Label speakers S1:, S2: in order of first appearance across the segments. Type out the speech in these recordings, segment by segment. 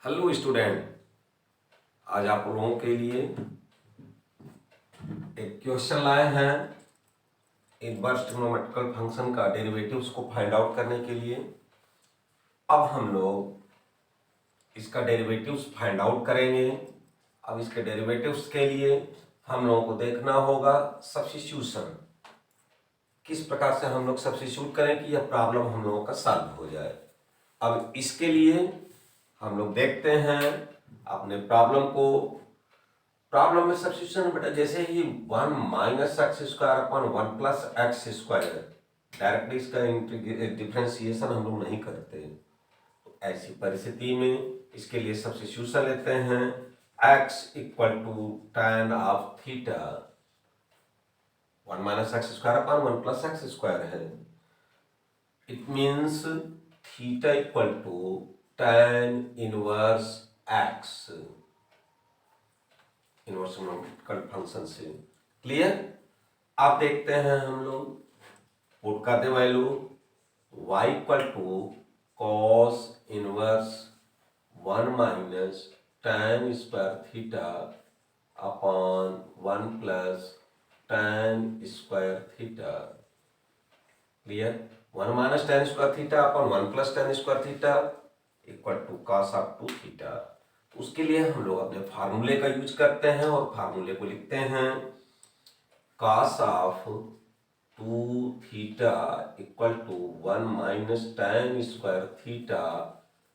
S1: Hello student, आज आप लोगों के लिए एक क्वेश्चन लाए हैं इनवर्स ट्रिग्नोमेट्रिकल फंक्शन का डेरिवेटिव्स को फाइंड आउट करने के लिए। अब हम लोग इसका डेरिवेटिव्स फाइंड आउट करेंगे। अब इसके डेरिवेटिव्स के लिए हम लोगों को देखना होगा सब्स्टिट्यूशन, किस प्रकार से हम लोग सब्स्टिट्यूट करें कि यह प्रॉब्लम हम लोगों का सॉल्व हो जाए। अब इसके लिए हम लोग देखते हैं अपने प्रॉब्लम में सब्स्टिट्यूशन बेटा, जैसे ही 1 minus x square upon 1 plus x square, directly इसका डिफ्रेंसिएशन हम लोग नहीं करते। तो ऐसी परिस्थिति में इसके लिए सब्स्टिट्यूशन लेते हैं। x equal to tan of theta, 1 minus x square upon 1 plus x square है। It means theta equal to tan inverse x, inverse function से। क्लियर। अब देखते हैं हम लोग पुट करते value y equal to cos inverse 1 minus tan square theta upon 1 plus tan square theta. Clear. 1 minus tan square theta upon 1 plus tan square theta equal to cos of 2 theta. उसके लिए हम लोग अपने फार्मूले का use करते हैं और फार्मूले को लिखते हैं cos of 2 theta equal to 1 minus tan square theta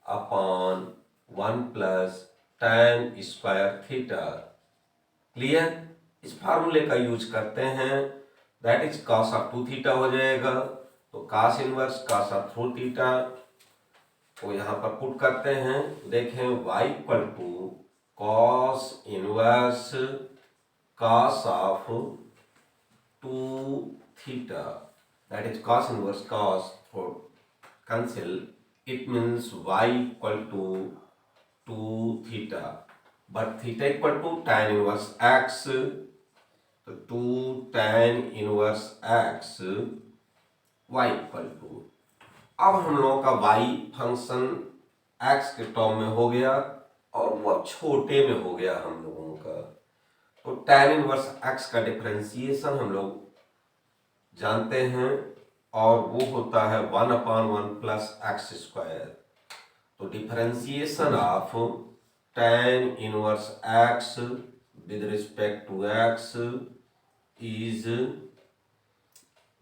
S1: upon 1 plus tan square theta. Clear. इस फार्मूले का यूज करते हैं, that is cos of 2 theta हो जाएगा। तो cos inverse cos of 2 theta को यहाँ पर पुट करते हैं। देखें y equal to cos inverse cos of 2 theta, that is cos inverse cos for cancel, it means y equal to 2 theta, but theta equal to tan inverse x, तो 2 tan inverse x y equal to, अब हम लोगों का y function x के term में हो गया और वह छोटे में हो गया हम लोगों का। तो tan इनवर्स x का डिफरेंशिएशन हम लोग जानते हैं और वो होता है 1 अपॉन 1 प्लस एक्स स्क्वायर। तो differentiation of tan inverse x with respect to x is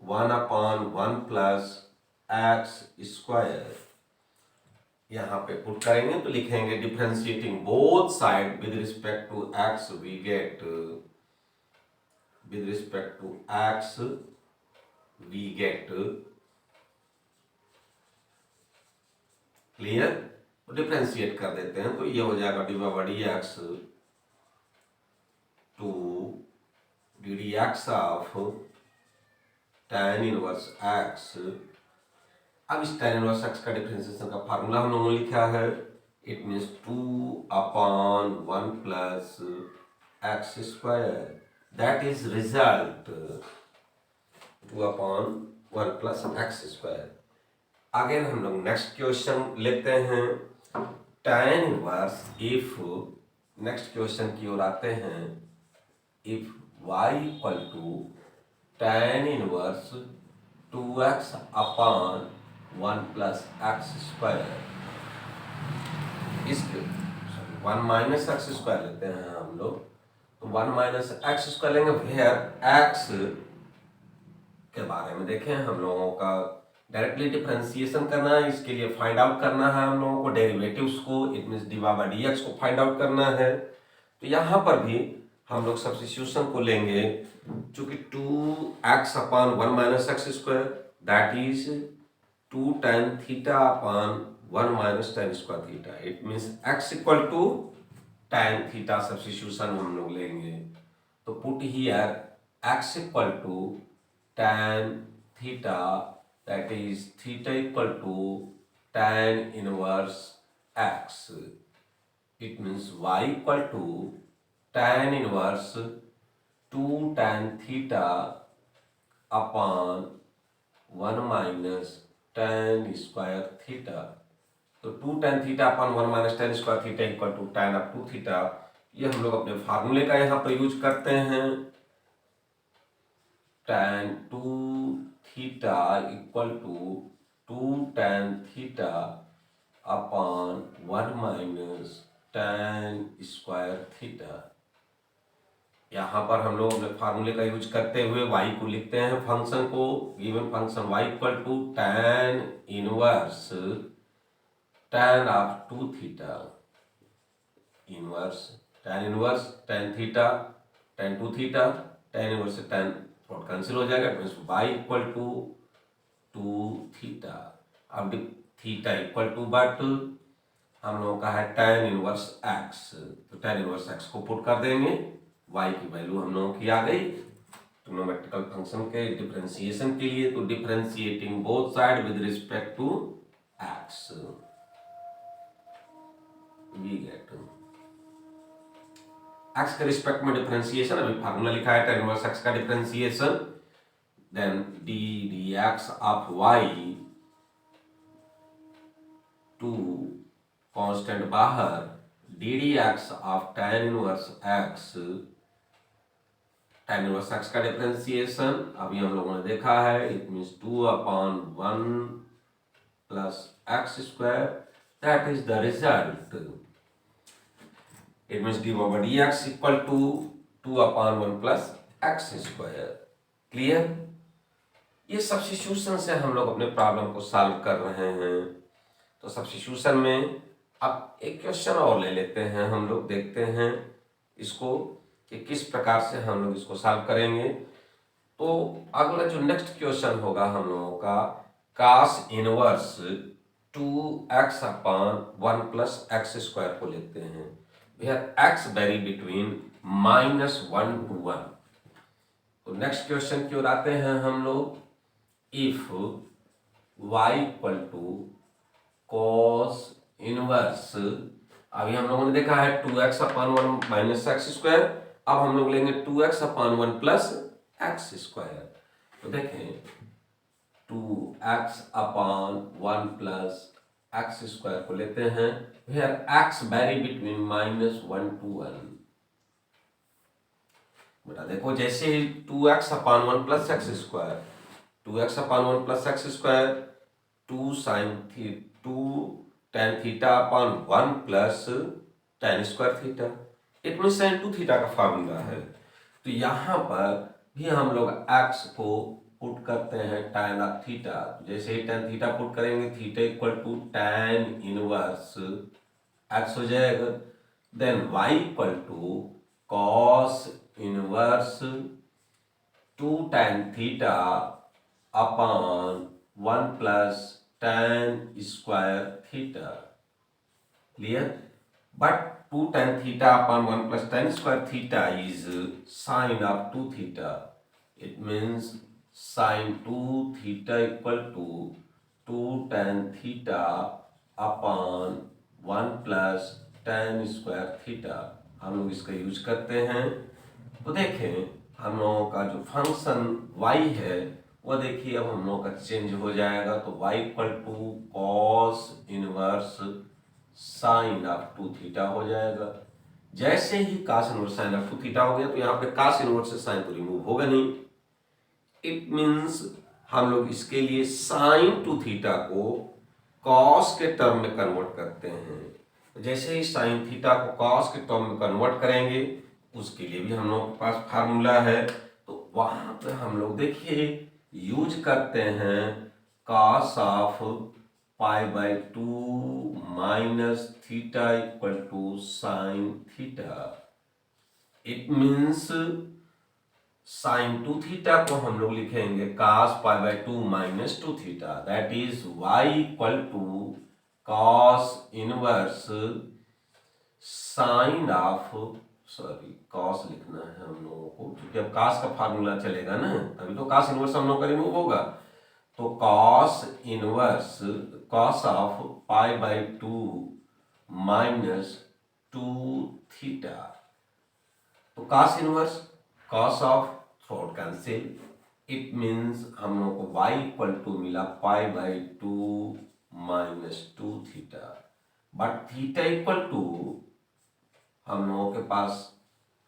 S1: 1 upon 1 plus x square. यहां पे पुट करेंगे तो लिखेंगे differentiating both side with respect to x we get, with respect to x we get. Clear. तो differentiate कर देते हैं तो ये हो जाएगा d x to d d x of tan inverse x. अब इस tan इनवर्स x का डिफरेंशिएशन का फार्मूला हम लोगों ने लिखा है, it means 2 upon 1 plus x square, that is result 2 upon 1 plus x square. आगे हम लोग नेक्स्ट क्वेश्चन लेते हैं tan inverse if, next question की ओर आते हैं, if y equal to tan inverse 2x upon 1 plus x square, इसके 1 माइनस एक्स स्क्वायर लेते हैं हम लोग। तो 1 माइनस एक्स स्क्वायर लेंगे, वेयर एक्स के बारे में देखें हम लोगों का डायरेक्टली डिफरेंशिएशन करना है। इसके लिए फाइंड आउट करना है हम लोगों को डेरिवेटिव्स को, it means D by d x को फाइंड आउट करना है। तो यहाँ पर भी हम लोग सब्स्टिट्यूशन को लेंगे, चूंकि 2x upon 1 minus x square that is 2 tan theta upon 1 minus tan square theta, it means x equal to tan theta substitution हम लोग लेंगे। तो put here x equal to tan theta, that is theta equal to tan inverse x, it means y equal to tan inverse 2 tan theta upon 1 minus tan square theta. तो 2 tan theta upon 1 minus tan square theta equal to tan of 2 theta, ये हम लोग अपने फार्मूले का यहाँ पर use करते हैं। tan 2 theta equal to 2 tan theta upon 1 minus tan square theta. यहाँ पर हम लोग अपने फार्मूले का यूज करते हुए y को लिखते हैं, फंक्शन को, given function y equal to tan inverse tan of 2 theta, inverse tan theta tan 2 theta, tan inverse से tan कैंसिल हो जाएगा, y इक्वल टू 2 थीटा। अब थीटा इक्वल टू बट हम लोगों का है tan इनवर्स x, तो tan इनवर्स x को पुट कर देंगे, y की वैल्यू हम लोगों की आ गई ट्रिग्नोमेट्रिकल फंक्शन के डिफरेंशिएशन के लिए। तो differentiating both side with respect to x, we get x के रिस्पेक्ट में डिफरेंशिएशन, अभी फार्मूला लिखा है tan इनवर्स x का differentiation, then d dx of y, two constant बाहर d dx of tan inverse x, tan inverse x का differentiation अभी हम लोगों ने देखा है, it means 2/1 plus x square, that is the result. It means d over dx equal to 2/1 plus x square. Clear? ये substitution से हम लोग अपने प्रॉब्लम को सॉल्व कर रहे हैं। तो सब्स्टिट्यूशन में अब एक क्वेश्चन और ले लेते हैं हम लोग, देखते हैं इसको कि किस प्रकार से हम लोग इसको सॉल्व करेंगे। तो अगला जो नेक्स्ट क्वेश्चन होगा हम लोगों का, cos inverse 2x upon 1 plus x square को लेते हैं, where x vary between -1 to 1। तो नेक्स्ट क्वेश्चन की ओर आते हैं हम लोग, if y equal to cos inverse, अभी हम लोगों ने देखा है 2x upon 1 minus x square, अब हम लोग लेंगे 2x upon 1 plus x square. तो देखें 2x upon 1 plus x square को लेते हैं, where x vary between -1 to 1। बेटा देखो, जैसे ही 2x upon 1 plus x square, 2x upon 1 plus x square 2 tan theta upon 1 plus tan square theta, it mean sin 2 theta का formula है। तो यहाँ पर भी हम लोग x को पुट करते हैं tan ऑफ थीटा, जैसे ही tan थीटा पुट करेंगे, theta equal to tan inverse x हो जाएगा, then y equal to cos inverse 2 tan theta upon 1 plus tan square theta. Clear? But 2 tan theta upon 1 plus tan square theta is sin of 2 theta, it means sin 2 theta equal to 2 tan theta upon 1 plus tan square theta. हम लोग इसका use करते हैं। तो देखें हम लोगों का जो फंक्शन y है वो देखिए अब हम लोगों का चेंज हो जाएगा। तो y equal to cos inverse sine of 2 theta हो जाएगा। जैसे ही cos inverse sine of 2 theta हो गया तो यहाँ पे cos इनवर्स से साइन तो रिमूव होगा नहीं, इट मीन्स हम लोग इसके लिए साइन 2 थीटा को cos के टर्म में कन्वर्ट करते हैं। जैसे ही साइन थीटा को cos के टर्म में कन्वर्ट करेंगे, उसके लिए भी हम लोग के पास फार्मूला है। तो वहां पे हम लोग देखिए यूज करते हैं cos of π/2 minus theta equal to sine theta. It means sine 2 theta को हम लोग लिखेंगे cos π/2 minus 2 theta, that is y equal to cos inverse sine of, sorry cos लिखना है हम लोगों को क्योंकि अब cos का फार्मूला चलेगा ना, तभी तो cos इनवर्स हम लोग का रिमूव होगा। तो cos inverse cos of π/2 minus 2 theta. तो cos inverse cos of throat cancel, it means हम लोग को y इक्वल टू मिला π/2 minus 2 theta. But theta equal to हम लोगों के पास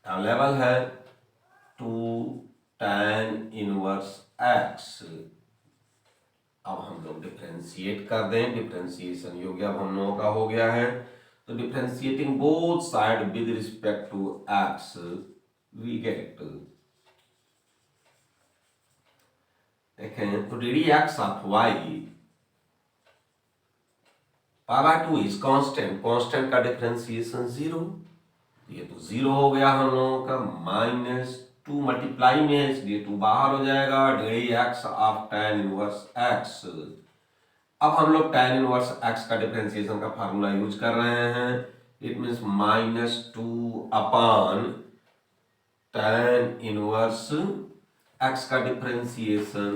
S1: अवेलेबल है 2 tan इनवर्स x। अब हम लोग डिफरेंशिएट कर दें, डिफरेंशिएशन योग्य अब हम लोगों का हो गया है। तो differentiating both side with respect to x we get, देखें तो d x of y pi by 2 इज कांस्टेंट, कांस्टेंट का डिफरेंशिएशन 0, ये तो 0 हो गया हम लोगों का। -2 मल्टीप्लाई में है इसलिए 2 बाहर हो जाएगा। D x of tan inverse x। अब हम लोग tan इनवर्स x का डिफरेंशिएशन का फार्मूला यूज कर रहे हैं। It means -2 upon tan inverse x का differentiation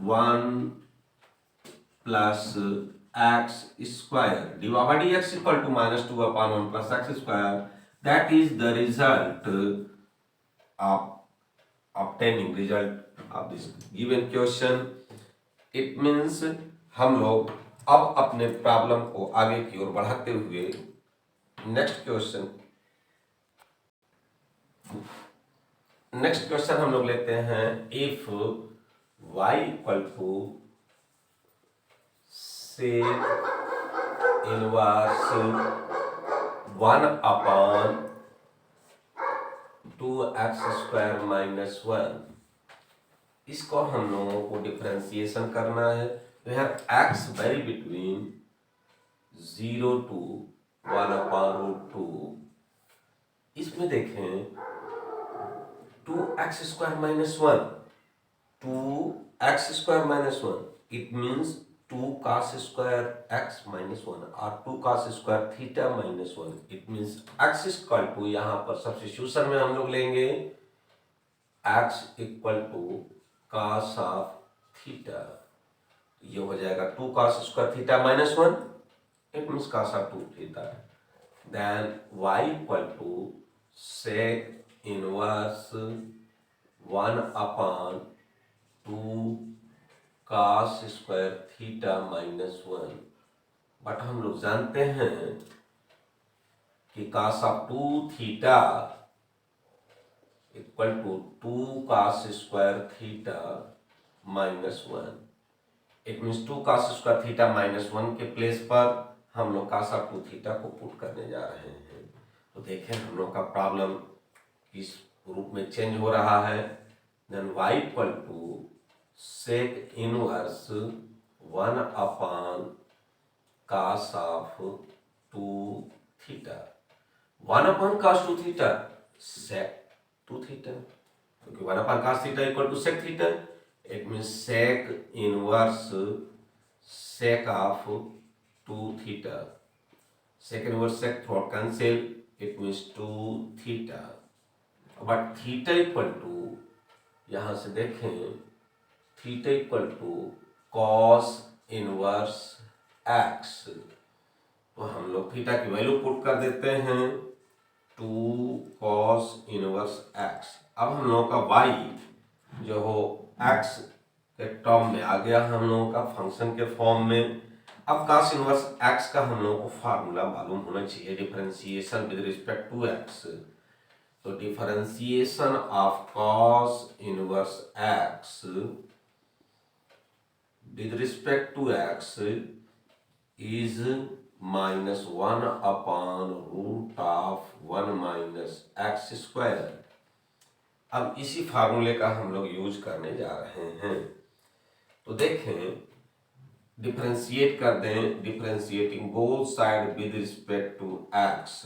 S1: 1 plus x square divide by dx equal to -2 upon 1 plus x square. That is the result of obtaining result of this given question। इट means हम लोग अब अपने problem को आगे की ओर बढ़ाते हुए नेक्स्ट क्वेश्चन हम लोग लेते हैं। If y equal to sec inverse 1 upon 2x square minus 1, इसको हम लोगों को डिफरेंशिएशन करना है। Where x vary between 0 to 1 upon √2। इसमें देखें 2x square minus 1, 2x square minus 1 it means 2 cos square x minus 1 और 2 cos square theta minus 1। It means x equal to, यहाँ पर सब्स्टिट्यूशन में हम लोग लेंगे x equal to cos of theta, ये हो जाएगा 2 cos square theta minus 1, it means cos of 2 theta. Then y equal to sec inverse 1 upon 2 cos square theta minus 1। But हम लोग जानते हैं कि cos of 2 theta equal to 2 cos square theta minus 1। It means 2 cos square theta minus 1 के place पर हम लोग cos of 2 theta को पुट करने जा रहे हैं। तो देखें हम लोग का प्रॉब्लम इस रूप में चेंज हो रहा है। Then y equal to sec inverse 1 upon cos of 2 theta, 1 upon cos 2 theta sec 2 theta, क्योंकि 1 upon cos theta equal to sec theta. It means sec inverse sec of 2 theta, sec inverse sec through cancel, it means 2 theta. But theta equal to, यहां से देखें theta equal to cos inverse x। तो हम लोग theta की value put कर देते हैं 2 cos इनवर्स x। अब हम लोगों का y जो हो x के टर्म में आ गया हम लोगों का फंक्शन के फॉर्म में। अब cos इनवर्स x का हम लोगों को फार्मूला मालूम होना चाहिए, differentiation with respect to x। तो differentiation of cos inverse x with respect to x is -1 upon root of 1 minus x square। अब इसी फार्मूले का हम लोग यूज करने जा रहे हैं। तो देखें डिफरेंशिएट कर दें, differentiating both side with respect to x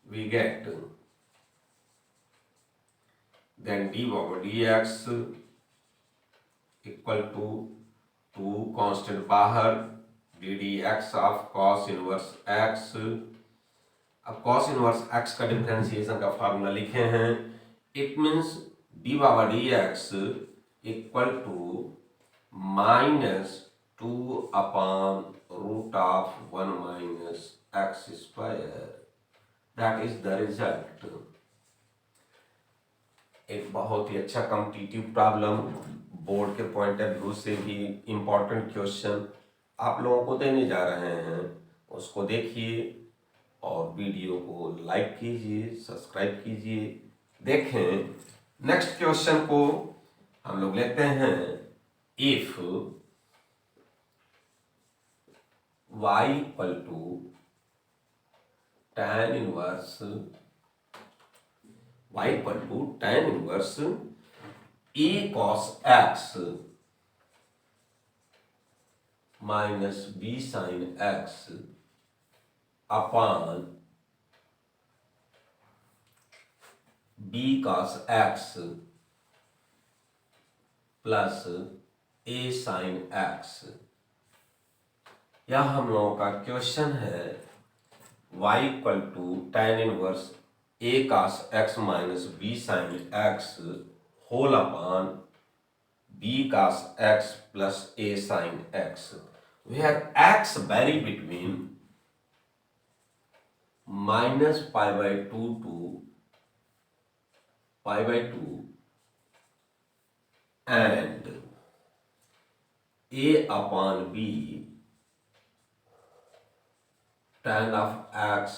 S1: we get then d over dx equal to 2 constant बाहर d d x of cos inverse x। अब cos इनवर्स x का डिफरेंशिएशन का फार्मूला लिखे हैं। It means d over d x equal to -2 upon root of 1 minus x square. That is the result. एक बहुत ही अच्छा कॉम्पिटिटिव प्रॉब्लम, बोर्ड के पॉइंट ऑफ व्यू से भी इम्पोर्टेंट क्वेश्चन आप लोगों को देने जा रहे हैं। उसको देखिए और वीडियो को लाइक कीजिए, सब्सक्राइब कीजिए। देखें नेक्स्ट क्वेश्चन को हम लोग लेते हैं। If y equal to tan inverse a cos x minus b sin x upon b cos x plus a sin x, यह हम लोगों का क्वेश्चन है। y equal to tan inverse a cos x minus b sin x whole upon b cos x plus a sin x, where x vary between minus pi by 2 to pi by 2 and a upon b tan of x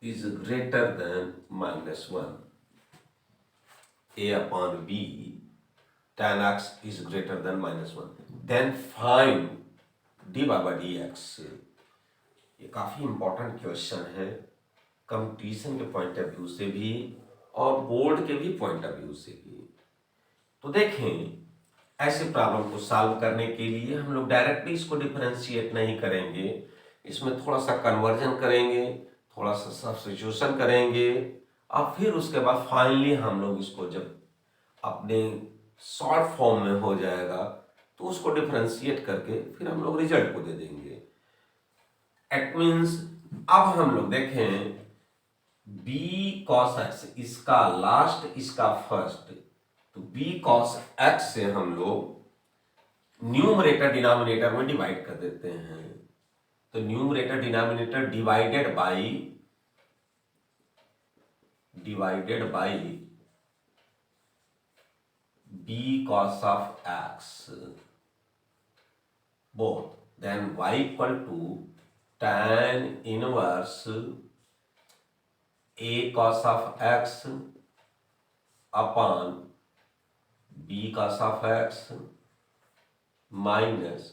S1: is greater than minus 1. A upon b tan x is greater than minus 1. Then find dy by dx. ये काफ़ी important question है, competition के point of view से भी और board के भी point of view से भी। तो देखें ऐसे प्रॉब्लम को सॉल्व करने के लिए हम लोग डायरेक्टली इसको डिफरेंशिएट नहीं करेंगे, इसमें थोड़ा सा कन्वर्जन करेंगे, थोड़ा सा सब्स्टिट्यूशन करेंगे और फिर उसके बाद फाइनली हम लोग इसको जब अपने शॉर्ट फॉर्म में हो जाएगा तो उसको डिफरेंशिएट करके फिर हम लोग रिजल्ट को दे देंगे। इट मीन्स अब हम लोग देखें b cos x, इसका लास्ट इसका फर्स्ट, तो b cos x से हम लोग न्यूमरेटर डिनोमिनेटर में डिवाइड कर देते हैं। तो numerator denominator divided by b cos of x both, then y equal to tan inverse a cos of x upon b cos of x minus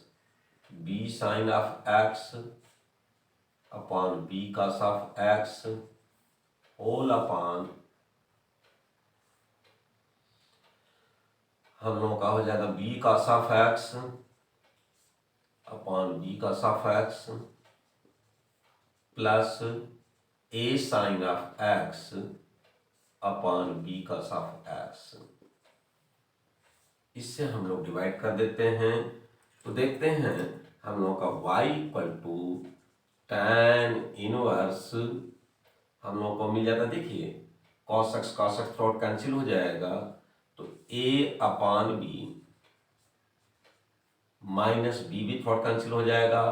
S1: b sin of x upon b cos of x whole upon, हम लोगों का हो जाएगा b cos of x upon b cos of x plus a sin of x upon b cos of x। इससे हम लोग divide कर देते हैं। तो देखते हैं हम लोगों का y equal to tan inverse हम लोगों को मिल जाता, देखिए cos x थ्रोट कैंसिल हो जाएगा, तो a upon b minus b भी थ्रोट कैंसिल हो जाएगा,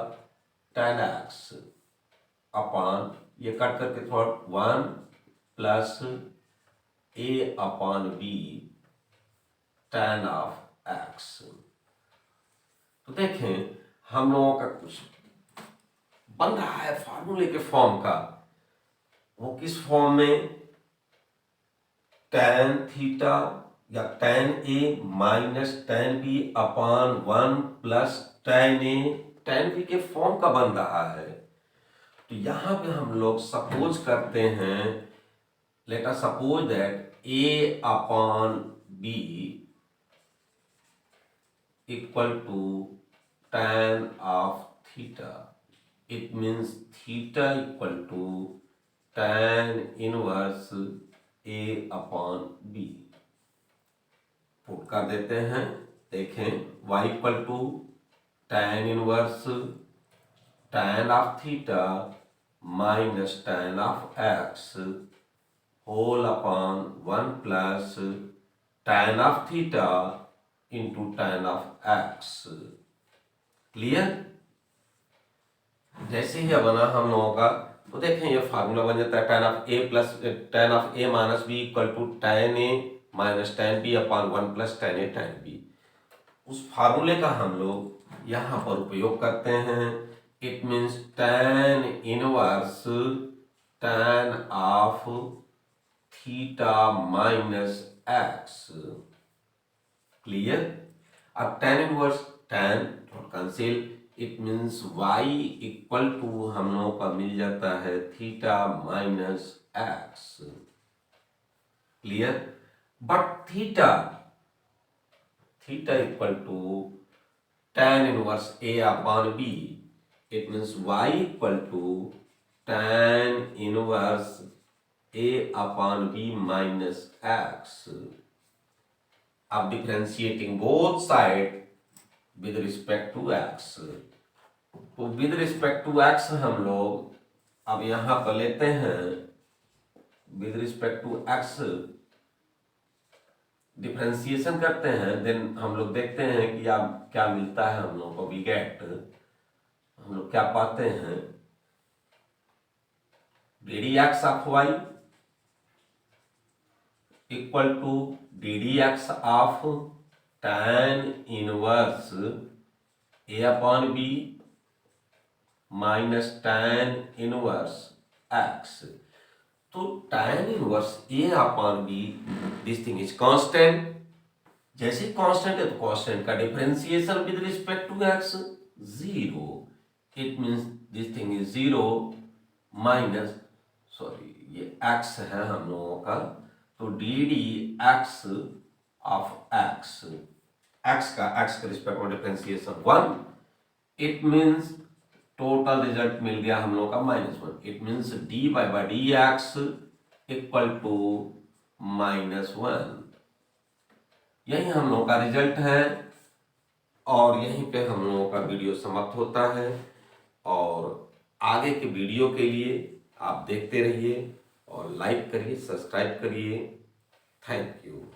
S1: tan x अपॉन ये कट करके throat 1 plus a upon b tan of x। तो देखें हम लोगों का कुछ बन रहा है फार्मूले के फॉर्म का, वो किस फॉर्म में, tan थीटा या tan a minus tan b upon 1 plus tan a tan b के फॉर्म का बन रहा है। तो यहां पे हम लोग सपोज करते हैं, let us suppose that a upon b equal to tan of theta, it means theta equal to tan inverse a upon b। Put कर देते हैं, देखें y equal to tan inverse tan of theta minus tan of x whole upon 1 plus tan of theta into tan of x। Clear? जैसे ही बना हम लोगों का, तो देखें ये फार्मूला बन जाता है tan of a plus tan of a minus b equal to tan a minus tan b upon 1 plus tan a tan b। उस फार्मूले का हम लोग यहाँ पर उपयोग करते हैं। It means tan inverse tan of theta minus x. Clear? अब tan inverse tan cancel, it means y equal to हम लोगों का मिल जाता है theta minus x. Clear? But theta equal to tan inverse a upon b, it means y equal to tan inverse a upon b minus x. अब differentiating both side with respect to x, तो with respect to x हम लोग अब यहां पर लेते हैं with respect to x differentiation करते हैं, देन हम लोग देखते हैं कि अब क्या मिलता है हम लोग को। वी गेट, हम लोग क्या पाते हैं, d d x of y equal to d d x of tan inverse a upon b minus tan inverse x. तो tan inverse a upon b, this thing is constant. जैसे constant है तो constant का differentiation with respect to x zero, it means this thing is zero minus, sorry ये x है हम लोगों का, तो d d x of x के रिस्पेक्ट में differentiation one, it means total result मिल गया हम लोग का -1। It means d by d x equal to -1। यही हम लोगों का रिजल्ट है और यहीं पे हम लोगों का वीडियो समाप्त होता है। और आगे के वीडियो के लिए आप देखते रहिए और लाइक करिए, सब्सक्राइब करिए। Thank you.